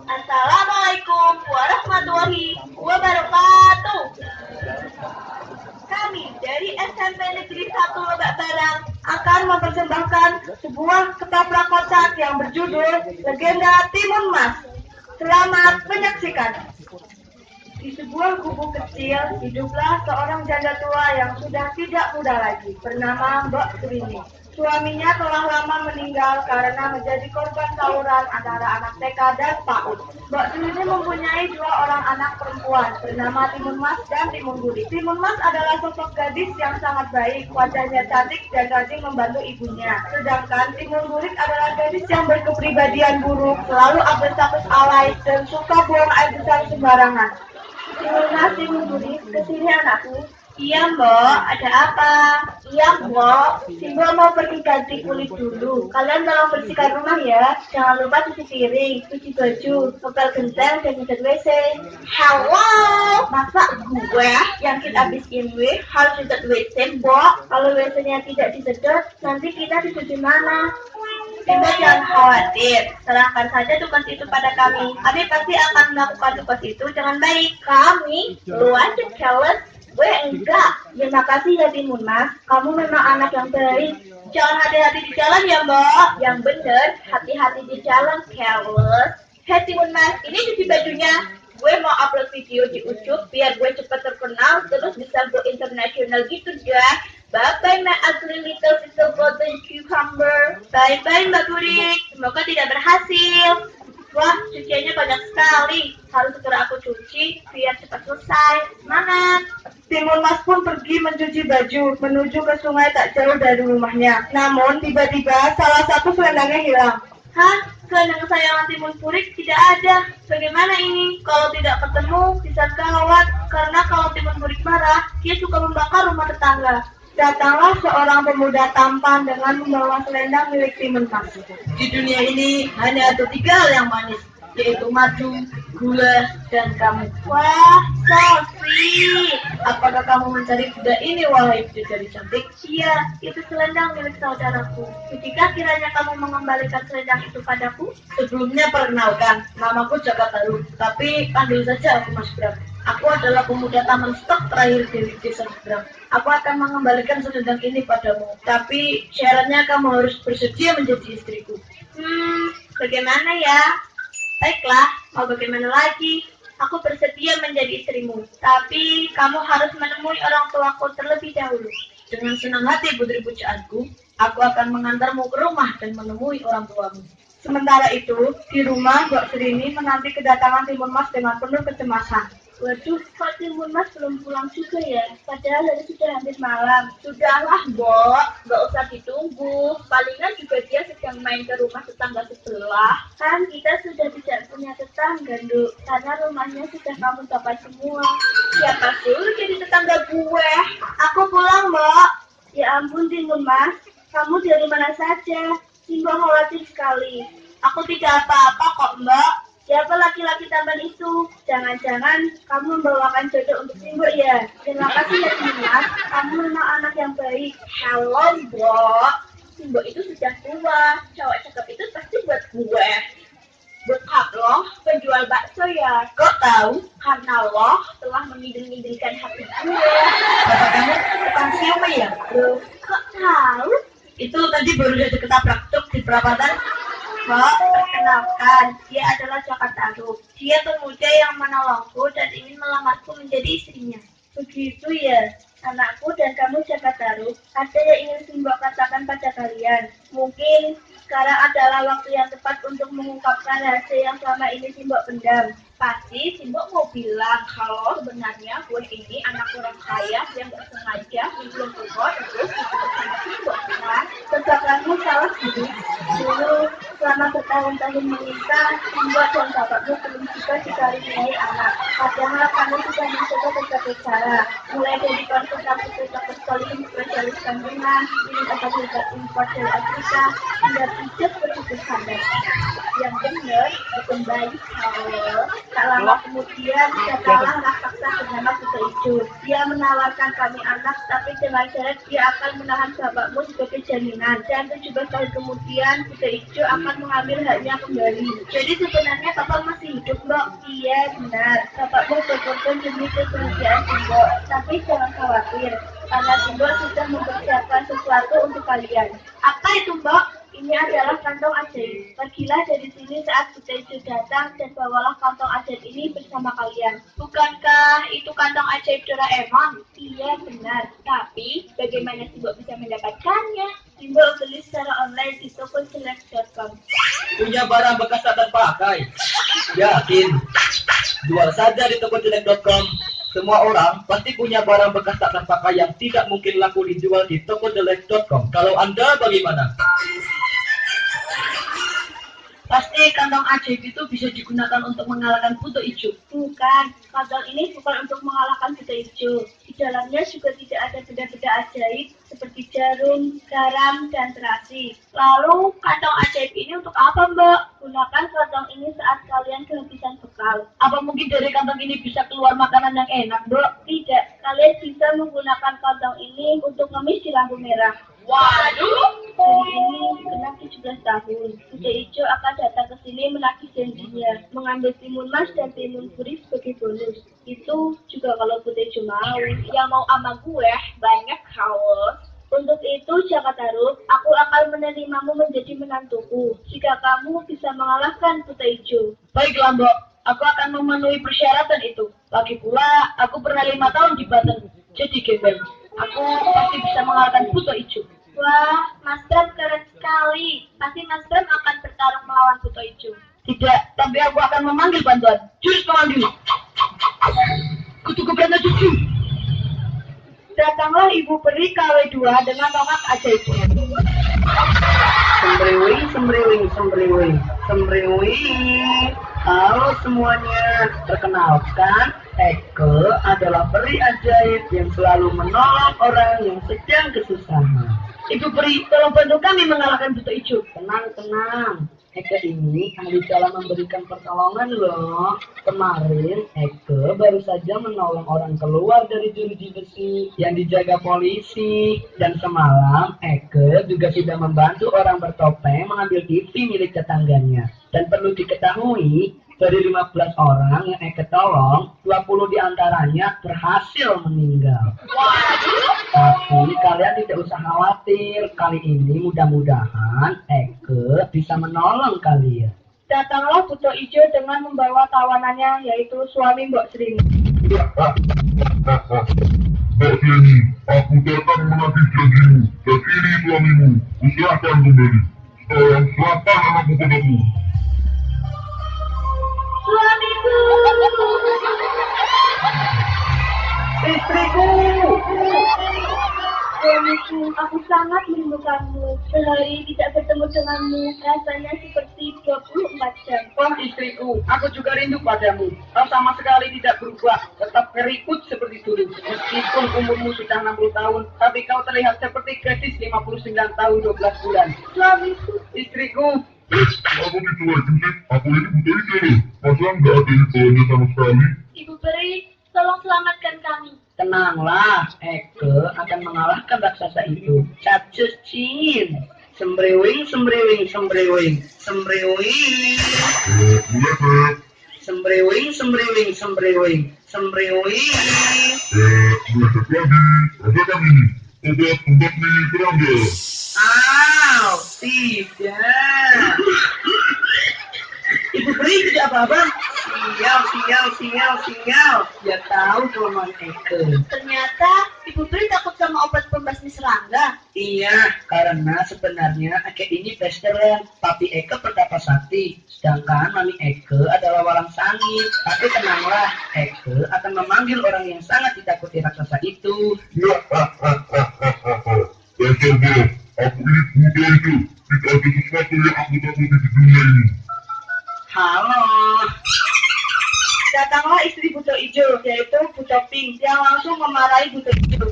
Assalamualaikum warahmatullahi wabarakatuh. Kami dari SMP Negeri 1 Lebak Barang akan mempersembahkan sebuah ketoprak kocak yang berjudul Legenda Timun Mas. Selamat menyaksikan. Di sebuah gubuk kecil, hiduplah seorang janda tua yang sudah tidak muda lagi, bernama Mbok Surini. Suaminya telah lama meninggal karena menjadi korban tawuran antara anak TK dan PAUD. Mbok Surini mempunyai 2 orang anak perempuan, bernama Timun Mas dan Timun Guri. Timun Mas adalah sosok gadis yang sangat baik, wajahnya cantik dan rajin membantu ibunya. Sedangkan Timun Guri adalah gadis yang berkepribadian buruk, selalu update alay, dan suka buang air besar sembarangan. Timun Guri, kesini anakku. Iya Mbok, ada apa? Iya Mbok, si Mbok mau pergi ganti kulit dulu. Kalian tolong bersihkan rumah ya. Jangan lupa cuci piring, cuci baju, ngepel genteng, dan ngecat WC. Halo, masa gue yang kita habisin harus ngecat WC Mbok? Kalau WC-nya tidak disedot, nanti kita tidur di mana? Ibu jangan khawatir, serahkan saja tugas itu pada kami. Kami pasti akan melakukan tugas itu dengan baik. Kami? Lu aja keles. Gue enggak. Terima kasih ya Timun Mas. Kamu memang anak yang baik. Jangan hati-hati di jalan ya Mbak. Yang bener, hati-hati di jalan, keles. Hei Timun Mas, ini cuci bajunya. Gue mau upload video di YouTube biar gue cepat terkenal terus bisa go internasional gitu deh. Bye-bye my ugly little sister golden cucumber. Bye-bye Mbak Burik. Semoga tidak berhasil. Wah, cuciannya banyak sekali. Harus segera aku cuci biar cepat selesai. Semangat. Timun Mas pun pergi mencuci baju menuju ke sungai tak jauh dari rumahnya. Namun tiba-tiba salah satu selendangnya hilang. Hah? Selendang kesayangan Timun Purik tidak ada. Bagaimana ini? Kalau tidak ketemu bisa gawat. Karena kalau Timun Purik marah, dia suka membakar rumah tetangga. Datanglah seorang pemuda tampan dengan membawa selendang milik Timun Mas. Di dunia ini hanya ada 3 hal yang manis, yaitu madu, gula, dan kamu. Wah, so sweet. Apakah kamu mencari benda ini, wahai bidadari cantik? Iya, itu selendang milik saudaraku. Jika kiranya kamu mengembalikan selendang itu padaku? Sebelumnya perkenalkan, namaku Jaka Taruk, tapi panggil saja aku Mas Bram. Aku adalah pemuda taman stok terakhir di desa seberang. Aku akan mengembalikan selendang ini padamu, tapi syaratnya kamu harus bersedia menjadi istriku. Bagaimana ya? Baiklah, mau bagaimana lagi? Aku bersedia menjadi istrimu, tapi kamu harus menemui orang tuaku terlebih dahulu. Dengan senang hati putri pujaanku, aku akan mengantarmu ke rumah dan menemui orang tuamu. Sementara itu, di rumah Mbak Surini menanti kedatangan Timun Mas dengan penuh kecemasan. Waduh, kok Timun Mas belum pulang juga ya? Padahal hari sudah hampir malam. Sudahlah, Mbok. Nggak usah ditunggu. Palingan juga dia sedang main ke rumah tetangga sebelah. Kan kita sudah tidak punya tetangga, Nduk. Karena rumahnya sudah kamu dapat semua. Siapa suruh jadi tetangga gue? Aku pulang, Mbok. Ya ampun, Timun Mas. Kamu dari mana saja? Mbok khawatir sekali. Aku tidak apa-apa kok, Mbak. Siapa laki-laki tampan itu? Jangan-jangan kamu membawakan jodoh untuk Simbok ya? Terima kasih ya Mas, kamu memang anak yang baik. Halo Mbok, Simbok itu sudah tua. Cowok cakep itu pasti buat gue. Bokap loh, penjual bakso ya. Kok tahu? Karena loh telah mengidul-idulkan hati gue. Bapak kamu tukang siomay ya? Loh, kok tahu? Itu tadi baru saja ketaprak truk di perapatan. Mbak, perkenalkan, dia adalah Jaka Taruk. Dia pemuda yang menolongku dan ingin melamarku menjadi istrinya. Begitu ya, anakku dan kamu Jaka Taruk. Ada yang ingin Simbok katakan pada kalian. Mungkin sekarang adalah waktu yang tepat untuk mengungkapkan rahasia yang selama ini Simbok pendam. Pasti Simbok mau bilang kalau sebenarnya gue ini anak orang kaya yang gak sengaja belum keluar terus disebut sama Simbok kan? Kesakanmu salah sih. Dulu selama bertahun-tahun menikah, Simbok dan bapakmu belum juga dikaruniai anak. Padahal kamu sudah mencoba berbagai cara, mulai dari konsultasi ke dokter sekaligus spesialis kandungan, minum obat impor dari Afrika, hingga pijat berhubung standar. Yang benar, bukan baik kalau tak lama kemudian datanglah raksasa bernama Buto Ijo. Dia menawarkan kami anak, tapi dengan syarat dia akan menahan bapakmu sebagai jaminan. Dan 17 tahun kemudian Buto Ijo akan mengambil haknya kembali. Jadi sebenarnya bapak masih hidup, Mbok? Iya, benar. Bapakmu berkorban demi kebahagiaan Simbok. Tapi jangan khawatir, karena Simbok sudah mempersiapkan sesuatu untuk kalian. Apa itu, Mbok? Ini adalah kantong ajaib. Pergilah dari sini saat Buto Ijo datang dan bawalah kantong ajaib ini bersama kalian. Bukankah itu kantong ajaib Doraemon? Iya, benar. Tapi bagaimana Simbok bisa mendapatkannya? Simbok beli secara online di tokoselect.com. Punya barang bekas tak terpakai? Yakin? Jual saja di tokoselect.com. Semua orang pasti punya barang bekas tak terpakai yang tidak mungkin laku dijual di tokoselect.com. Kalau Anda bagaimana? Pasti kantong ajaib itu bisa digunakan untuk mengalahkan Buto Ijo. Bukan, kantong ini bukan untuk mengalahkan Buto Ijo. Di dalamnya juga tidak ada benda-benda ajaib seperti jarum, garam, dan terasi. Lalu, kantong ajaib ini untuk apa, Mbak? Gunakan kantong ini saat kalian kehabisan bekal. Apa mungkin dari kantong ini bisa keluar makanan yang enak, Mbak? Tidak, kalian bisa menggunakan kantong ini untuk ngemis di lampu merah. Waduh! Hari ini genap 17 tahun. Buto Ijo akan datang ke sini menagih janjinya, mengambil timun mas dan timun puri sebagai bonus. Itu juga kalau Buto Ijo mau. Yang mau sama gue banyak haus. Untuk itu, jangan taruh, aku akan menerimamu menjadi menantuku jika kamu bisa mengalahkan Buto Ijo. Baiklah, Mbok. Aku akan memenuhi persyaratan itu. Lagi pula, aku pernah 5 tahun di Banten. Jadi gembel. Aku pasti bisa mengalahkan Buto Ijo. Wah, Mas Bram keren sekali. Pasti Mas Bram akan bertarung melawan Buto Ijo. Tidak, tapi aku akan memanggil bantuan. Jurus pemanggil. Kutu keberatan cucu. Datanglah Ibu Peri KW2 dengan tongkat ajaibnya. Sembriwing, sembriwing, sembriwing, sembriwing. Halo semuanya, perkenalkan, Eke adalah peri ajaib yang selalu menolong orang yang sedang kesusahan. Ibu Peri, tolong bantu kami mengalahkan Buto Ijo. Tenang, tenang. Eke ini ahli dalam memberikan pertolongan loh. Kemarin Eke baru saja menolong orang keluar dari jeruji besi yang dijaga polisi. Dan semalam Eke juga sudah membantu orang bertopeng mengambil TV milik tetangganya. Dan perlu diketahui, dari 15 orang yang Eke tolong, 20 diantaranya berhasil meninggal. Tapi kalian tidak usah khawatir, kali ini mudah-mudahan Eke bisa menolong kalian. Datanglah Buto Ijo dengan membawa tawanannya, yaitu suami Mbok Srini. Mbak Srini, aku datang menagih janjimu, dan ini suamimu, usahakan kembali. Sekarang serahkan anakku padaku. Suamiku! Istriku! Suamiku, aku sangat merindukanmu. Sehari tidak bertemu denganmu, rasanya seperti 24 jam. Oh istriku, aku juga rindu padamu. Kau sama sekali tidak berubah, tetap keriput seperti dulu. Meskipun umurmu sudah 60 tahun, tapi kau terlihat seperti gadis 59 tahun 12 bulan. Suamiku, Istriku, Aku dicuekin sih, aku ini Buto Ijo loh. Masa nggak ada hibahnya sama sekali? Ibu Peri, tolong selamatkan kami. tenanglah, Eke akan mengalahkan raksasa itu. Capcus Cin. Sembriwing, sembriwing, sembriwing, sembriwing. Mulai, Beb. Sembriwing, sembriwing, sembriwing, sembriwing. Mulai Beb lagi. Rasakan ini. Obat pembasmi serangga. Aw, tidak. Ibu Peri tidak apa-apa. Sial. Dia tahu kelemahan Eke. Ternyata Ibu Peri takut sama obat pembasmi serangga. Iya, karena sebenarnya Eke ini veteran, tapi Eke pertapa sakti. Sedangkan Mami Eke adalah walang sangit. Tapi tenanglah, Eke akan memanggil orang yang sangat ditakuti raksasa itu. Dasar Beb, aku ini Buto Ijo. Tidak ada sesuatu yang aku takuti di dunia ini. Halo. Datanglah istri Buto Ijo, yaitu Buto Pink, yang langsung memarahi Buto Ijo.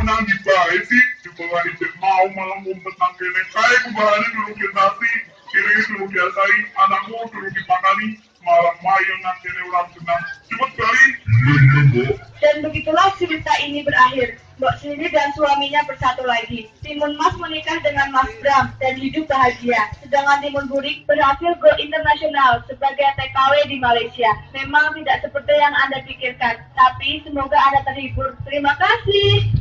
Menang di baik sih, di bawah itu mau malah ngumpet nang kene. Saya kembali dulu ke nasi. Siri suruh biasai, anakmu suruh dipakani, malah main nanti orang senang. Cepet kali. Iya, Mbok. Dan begitulah cerita ini berakhir. Mbok Siri dan suaminya bersatu lagi. Timun Mas menikah dengan Mas Bram dan hidup bahagia. Sedangkan Timun Burik berhasil go internasional sebagai TKW di Malaysia. Memang tidak seperti yang Anda pikirkan, tapi semoga Anda terhibur. Terima kasih.